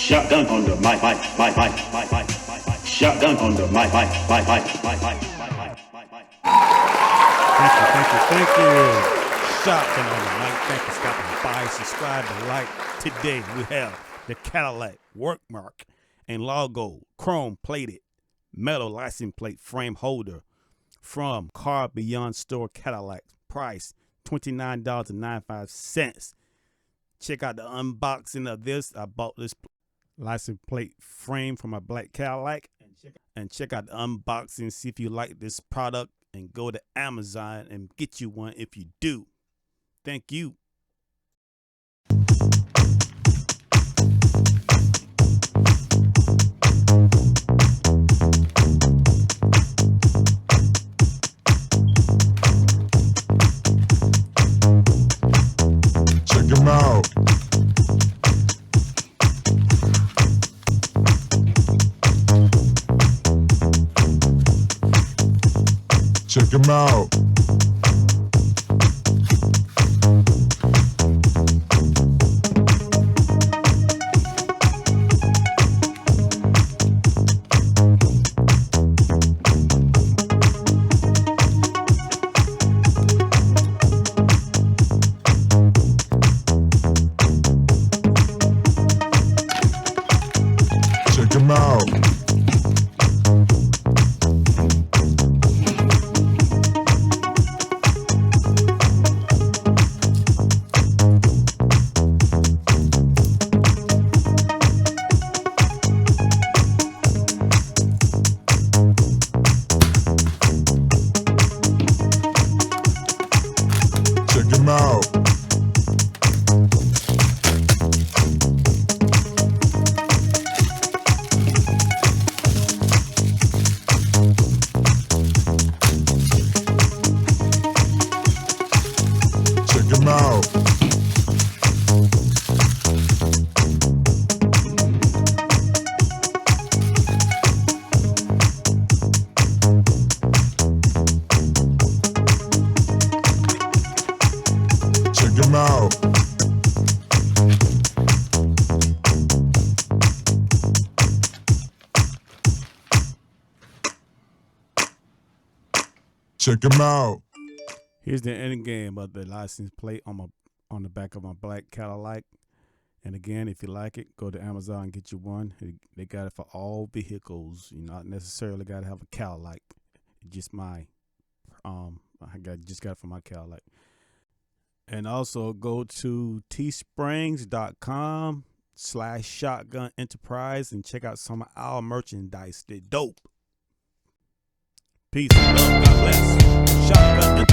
Shotgun on the mic. Shotgun on the mic. Thank you. Shotgun on the mic. Thank you for stopping by. Subscribe and like. Today we have the Cadillac work mark and logo, chrome plated metal license plate frame holder from Car Beyond Store Cadillac. Price $29.95. Check out the unboxing of this. I bought this license plate frame from a black Cadillac. And check out the unboxing. See if you like this product. And go to Amazon and get you one if you do. Thank you. Check him out. Check him out. Check him out. Check him out. Check him out. Check him out. Check him out. Here's the end game of the license plate on the back of my black Cadillac. And again, if you like it, go to Amazon and get you one. They got it for all vehicles. You not necessarily got to have a Cadillac. It's just just got it for my Cadillac. And also go to teesprings.com/shotgun enterprise and check out some of our merchandise. They're dope. Peace and love. God bless. Shotgun